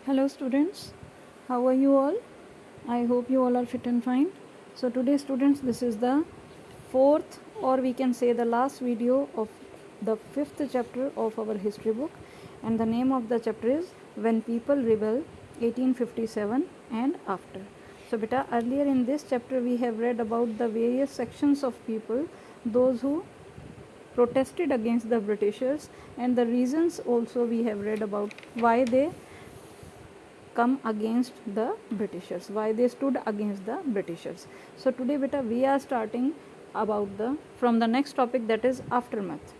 Hello students, how are you all? I hope you all are fit and fine. So today students, this is the fourth or we can say the last video of the fifth chapter of our history book, and the name of the chapter is When People Rebel 1857 and After. So beta, earlier in this chapter we have read about the various sections of people, those who protested against the Britishers, and the reasons also we have read about why they come against the Britishers, why they stood against the Britishers. So today beta we are starting about from the next topic, that is aftermath.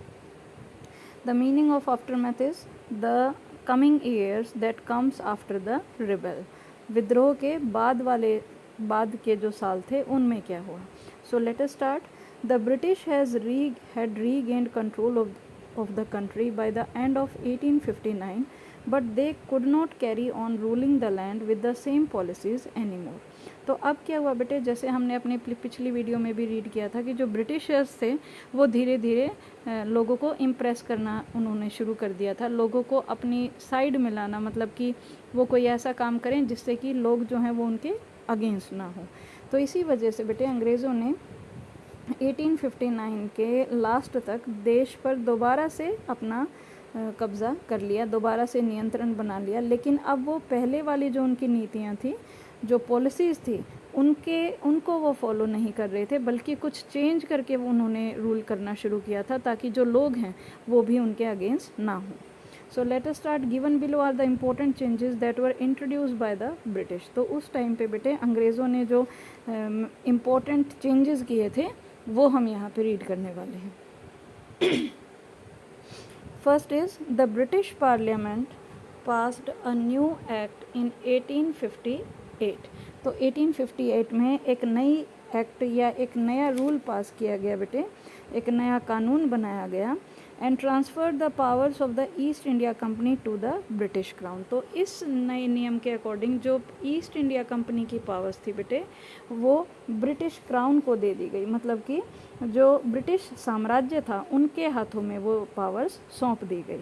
The meaning of aftermath is the coming years that comes after the rebel. विद्रोह के बाद के जो साल थे उनमें क्या हुआ. So let us start. The British had regained control of the country by the end of 1859, but they could not carry on ruling the land with the same policies anymore. तो अब क्या हुआ बेटे, जैसे हमने अपने पिछली वीडियो में भी रीड किया था कि जो ब्रिटिशर्स थे वो धीरे धीरे लोगों को इम्प्रेस करना उन्होंने शुरू कर दिया था, लोगों को अपनी साइड में लाना, मतलब कि वो कोई ऐसा काम करें जिससे कि लोग जो हैं वो उनके अगेंस्ट ना हो. तो इसी वजह से बेटे अंग्रेज़ों ने 1859 के लास्ट तक देश पर दोबारा से अपना कब्ज़ा कर लिया, दोबारा से नियंत्रण बना लिया. लेकिन अब वो पहले वाली जो उनकी नीतियाँ थी, जो पॉलिसीज़ थी, उनको वो फॉलो नहीं कर रहे थे, बल्कि कुछ चेंज करके वो उन्होंने रूल करना शुरू किया था ताकि जो लोग हैं वो भी उनके अगेंस्ट ना हो. So let us start. Given below are the important changes that were introduced by the British. तो उस टाइम पे बेटे अंग्रेज़ों ने जो इम्पोर्टेंट चेंजेस किए थे वो हम यहाँ पे रीड करने वाले हैं. First is the British parliament passed a new act in 1858. तो 1858 में एक नई एक्ट या एक नया रूल पास किया गया बेटे, एक नया कानून बनाया गया. And transfer the powers of the East India Company to the British Crown. तो इस नए नियम के अकॉर्डिंग जो ईस्ट इंडिया कंपनी की पावर्स थी बेटे वो ब्रिटिश क्राउन को दे दी गई, मतलब कि जो ब्रिटिश साम्राज्य था उनके हाथों में वो पावर्स सौंप दी गई.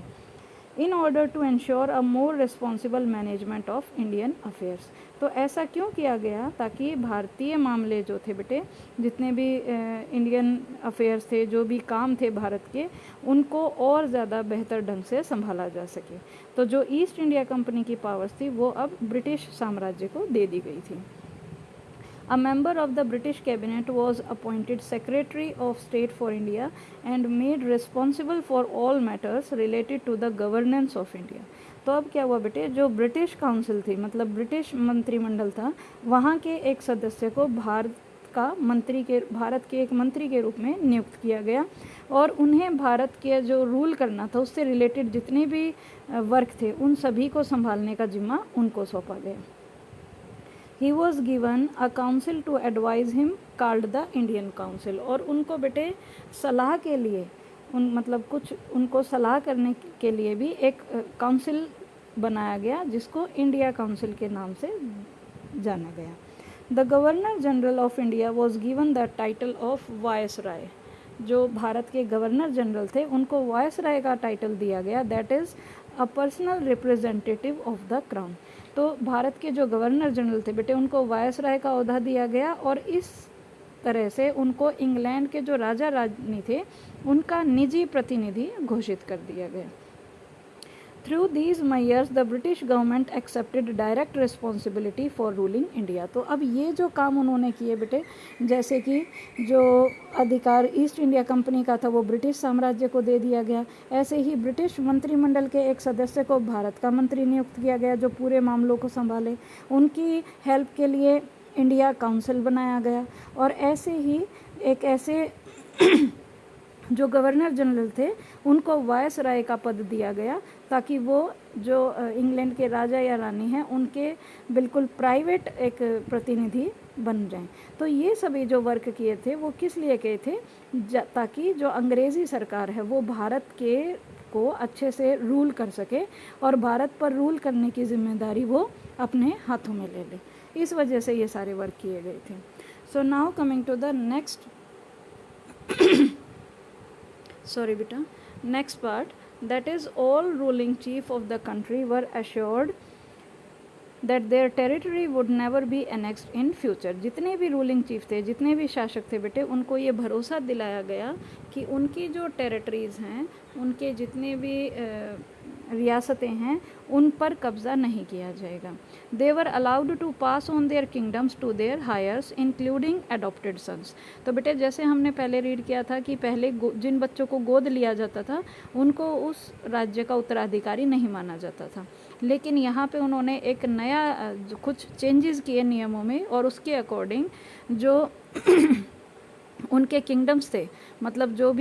In order to ensure a more responsible management of Indian affairs. तो ऐसा क्यों किया गया, ताकि भारतीय मामले जो थे बेटे, जितने भी इंडियन अफेयर्स थे, जो भी काम थे भारत के, उनको और ज़्यादा बेहतर ढंग से संभाला जा सके. तो जो ईस्ट इंडिया कंपनी की पावर्स थी वो अब ब्रिटिश साम्राज्य को दे दी गई थी. A member of the British cabinet was appointed Secretary of State for India and made responsible for all matters related to the governance of India. तो अब क्या हुआ बेटे, जो ब्रिटिश काउंसिल थी, मतलब ब्रिटिश मंत्रिमंडल था, वहाँ के एक सदस्य को भारत के एक मंत्री के रूप में नियुक्त किया गया और उन्हें भारत के जो रूल करना था उससे रिलेटेड जितने भी वर्क थे उन सभी को संभालने का जिम्मा उनको सौंपा गया. He was given a council to advise him called the Indian Council. और उनको बेटे सलाह के लिए कुछ उनको सलाह करने के लिए भी एक काउंसिल बनाया गया जिसको इंडिया काउंसिल के नाम से जाना गया. The governor general of India was given the title of viceroy. जो भारत के गवर्नर जनरल थे उनको वायसराय का टाइटल दिया गया, that is a personal representative of the crown. तो भारत के जो गवर्नर जनरल थे बेटे उनको वायसराय का ओहदा दिया गया और इस तरह से उनको इंग्लैंड के जो राजा रानी थे उनका निजी प्रतिनिधि घोषित कर दिया गया. Through these measures the British government accepted direct responsibility for ruling India. तो अब ये जो काम उन्होंने किए बेटे, जैसे कि जो अधिकार ईस्ट इंडिया कंपनी का था वो ब्रिटिश साम्राज्य को दे दिया गया, ऐसे ही ब्रिटिश मंत्रिमंडल के एक सदस्य को भारत का मंत्री नियुक्त किया गया जो पूरे मामलों को संभाले. उनकी हेल्प के लिए इंडिया काउंसिल बनाया गया और ऐसे ही ऐसे जो गवर्नर जनरल थे उनको वायसराय का पद दिया गया ताकि वो जो इंग्लैंड के राजा या रानी हैं उनके बिल्कुल प्राइवेट एक प्रतिनिधि बन जाएं. तो ये सभी जो वर्क किए थे वो किस लिए किए थे, ताकि जो अंग्रेज़ी सरकार है वो भारत के को अच्छे से रूल कर सके और भारत पर रूल करने की जिम्मेदारी वो अपने हाथों में ले ले. इस वजह से ये सारे वर्क किए गए थे. So now coming to the next next part, that is all ruling chief of the country were assured that their territory would never be annexed in future. जितने भी रूलिंग चीफ थे, जितने भी शासक थे बेटे, उनको ये भरोसा दिलाया गया कि उनकी जो टेरिटरीज़ हैं, उनके जितने भी रियासतें हैं, उन पर कब्ज़ा नहीं किया जाएगा। They were allowed to pass on their kingdoms to their heirs including adopted sons. तो बेटे जैसे हमने पहले रीड किया था कि पहले जिन बच्चों को गोद लिया जाता था उनको उस राज्य का उत्तराधिकारी नहीं माना जाता था, लेकिन यहाँ पे उन्होंने एक नया कुछ चेंजेस किए नियमों में, और उसके अकॉर्डिंग जो उनके किंगडम्स थे, मतलब जो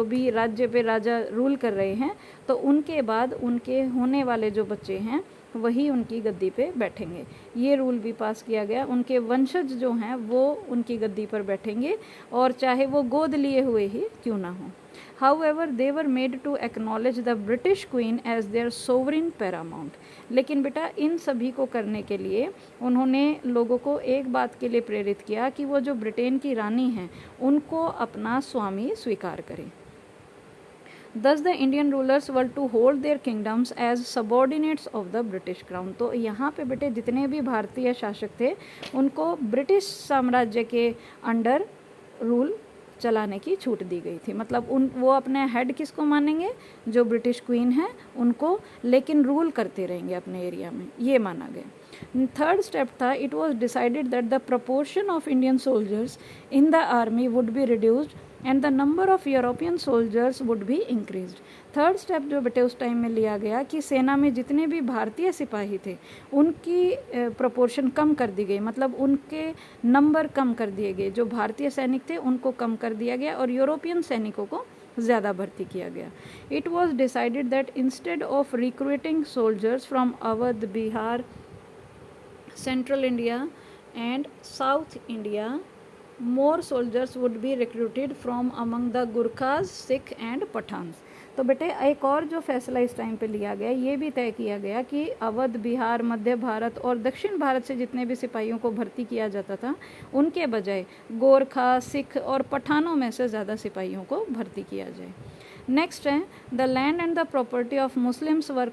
भी राज्य पे राजा रूल कर रहे हैं, तो उनके बाद उनके होने वाले जो बच्चे हैं वही उनकी गद्दी पे बैठेंगे। ये रूल भी पास किया गया। उनके वंशज जो हैं वो उनकी गद्दी पर बैठेंगे, और चाहे वो गोद लिए हुए ही क्यों ना हो। However, they were made to acknowledge the British Queen as their sovereign paramount. लेकिन बेटा इन सभी को करने के लिए उन्होंने लोगों को एक बात के लिए प्रेरित किया कि वो जो ब्रिटेन की रानी हैं उनको अपना स्वामी स्वीकार करें। Thus the Indian rulers were to hold their kingdoms as subordinates of the British crown. तो यहाँ पे बेटे जितने भी भारतीय शासक थे उनको ब्रिटिश साम्राज्य के अंडर रूल चलाने की छूट दी गई थी। मतलब वो अपने हेड किसको मानेंगे, जो ब्रिटिश क्वीन है उनको, लेकिन रूल करते रहेंगे अपने एरिया में, ये माना गया। थर्ड स्टेप था, it was decided that the proportion of Indian soldiers in the army would be reduced and the number of European soldiers would be increased. Third step जो बेटे उस टाइम में लिया गया कि सेना में जितने भी भारतीय सिपाही थे उनकी प्रोपोर्शन कम कर दी गई, मतलब उनके नंबर कम कर दिए गए। जो भारतीय सैनिक थे उनको कम कर दिया गया और यूरोपियन सैनिकों को ज़्यादा भर्ती किया गया। It was decided that instead of recruiting soldiers from Awadh, Bihar, central India and south India, more soldiers would be recruited from among the Gurkhas, Sikh and Pathans. तो बेटे एक और जो फैसला इस टाइम पे लिया गया, ये भी तय किया गया कि अवध, बिहार, मध्य भारत और दक्षिण भारत से जितने भी सिपाहियों को भर्ती किया जाता था उनके बजाय गोरखा, सिख और पठानों में से ज़्यादा सिपाहियों को भर्ती किया जाए। नेक्स्ट है, the land and the property of Muslims were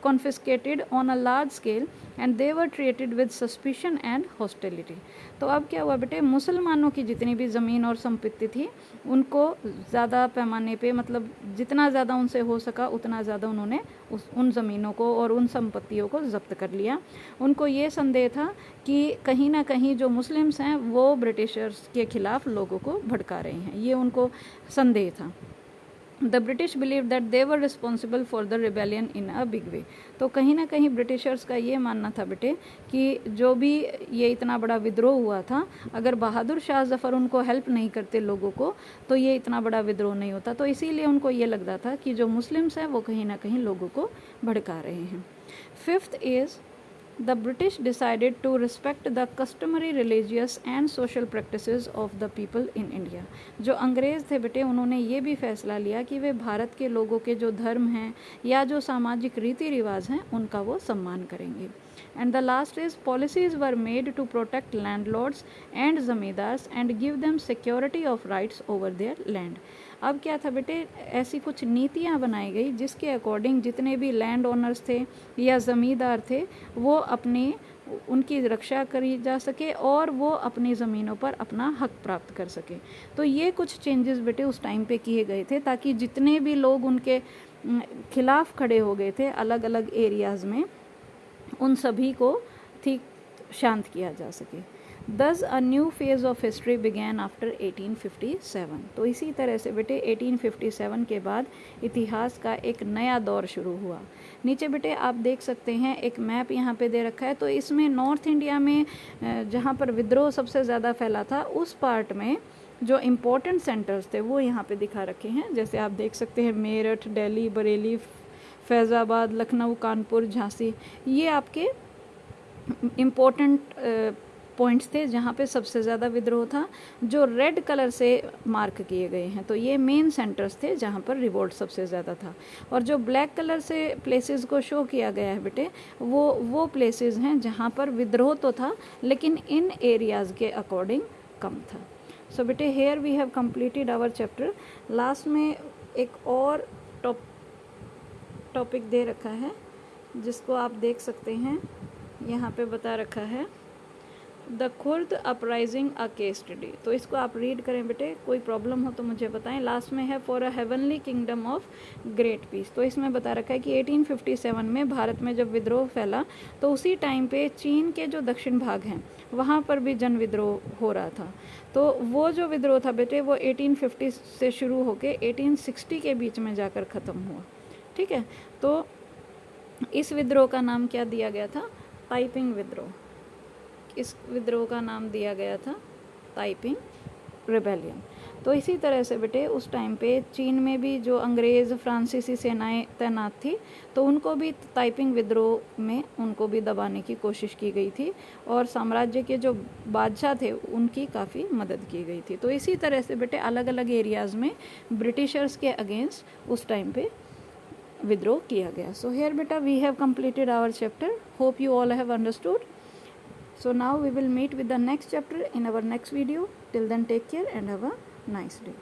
confiscated on a large scale and they were treated with suspicion and hostility. तो अब क्या हुआ बेटे, मुसलमानों की जितनी भी ज़मीन और संपत्ति थी उनको ज़्यादा पैमाने पे, मतलब जितना ज़्यादा उनसे हो सका उतना ज़्यादा उन्होंने उन ज़मीनों को और उन संपत्तियों को जब्त कर लिया। उनको ये संदेह था कि कहीं ना कहीं जो मुस्लिम्स हैं वो ब्रिटिशर्स के खिलाफ़ लोगों को भड़का रहे हैं, ये उनको संदेह था। The British believe that they were responsible for the rebellion in a big way. तो कहीं ना कहीं ब्रिटिशर्स का ये मानना था बेटे कि जो भी ये इतना बड़ा विद्रोह हुआ था, अगर बहादुर शाह जफ़र उनको हेल्प नहीं करते लोगों को, तो ये इतना बड़ा विद्रोह नहीं होता। तो इसीलिए उनको ये लगता था कि जो मुस्लिम्स हैं वो कहीं ना कहीं लोगों को भड़का रहे हैं। Fifth is the British decided to respect the customary religious and social practices of the people in India. जो अंग्रेज़ थे बेटे उन्होंने ये भी फैसला लिया कि वे भारत के लोगों के जो धर्म हैं या जो सामाजिक रीति रिवाज हैं उनका वो सम्मान करेंगे। And the last is policies were made to protect landlords and zamindars and give them security of rights over their land. अब क्या था बेटे, ऐसी कुछ नीतियाँ बनाई गई जिसके अकॉर्डिंग जितने भी लैंड ओनर्स थे या ज़मींदार थे वो उनकी रक्षा करी जा सके और वो अपनी ज़मीनों पर अपना हक प्राप्त कर सके। तो ये कुछ चेंजेस बेटे उस टाइम पे किए गए थे ताकि जितने भी लोग उनके खिलाफ खड़े हो गए थे अलग अलग एरियाज़ में, उन सभी को ठीक शांत किया जा सके। Thus a new phase of history began after 1857. तो इसी तरह से बेटे 1857 के बाद इतिहास का एक नया दौर शुरू हुआ। नीचे बेटे आप देख सकते हैं एक मैप यहाँ पे दे रखा है। तो इसमें नॉर्थ इंडिया में जहाँ पर विद्रोह सबसे ज़्यादा फैला था उस पार्ट में जो इम्पोर्टेंट सेंटर्स थे वो यहाँ पे दिखा रखे हैं। जैसे आप देख सकते हैं मेरठ, दिल्ली, बरेली, फैज़ाबाद, लखनऊ, कानपुर, झांसी, ये आपके इम्पोर्टेंट पॉइंट्स थे जहाँ पे सबसे ज़्यादा विद्रोह था। जो रेड कलर से मार्क किए गए हैं तो ये मेन सेंटर्स थे जहाँ पर रिवोल्ट सबसे ज़्यादा था, और जो ब्लैक कलर से प्लेसेस को शो किया गया है बेटे वो प्लेसेस हैं जहाँ पर विद्रोह तो था लेकिन इन एरियाज़ के अकॉर्डिंग कम था। सो बेटे here we have completed our chapter. Last में एक और टॉपिक दे रखा है जिसको आप देख सकते हैं, यहाँ पे बता रखा है the Khurd uprising a case study. तो इसको आप रीड करें बेटे, कोई प्रॉब्लम हो तो मुझे बताएं। लास्ट में है for a heavenly kingdom of great peace. तो इसमें बता रखा है कि 1857 में भारत में जब विद्रोह फैला तो उसी टाइम पे चीन के जो दक्षिण भाग हैं वहाँ पर भी जन विद्रोह हो रहा था। तो वो जो विद्रोह था बेटे वो 1850 से शुरू होके 1860 के बीच में जाकर ख़त्म हुआ। ठीक है, तो इस विद्रोह का नाम क्या दिया गया था? ताइपिंग विद्रोह। इस विद्रोह का नाम दिया गया था ताइपिंग रिबेलियन। तो इसी तरह से बेटे उस टाइम पे चीन में भी जो अंग्रेज़ फ्रांसीसी सेनाएं तैनात थी तो उनको भी ताइपिंग विद्रोह में उनको भी दबाने की कोशिश की गई थी और साम्राज्य के जो बादशाह थे उनकी काफ़ी मदद की गई थी। तो इसी तरह से बेटे अलग अलग एरियाज़ में ब्रिटिशर्स के अगेंस्ट उस टाइम पे विद्रोह किया गया। सो हियर बेटा we have completed our chapter. Hope you all have understood. So now we will meet with the next chapter in our next video. Till then, take care and have a nice day.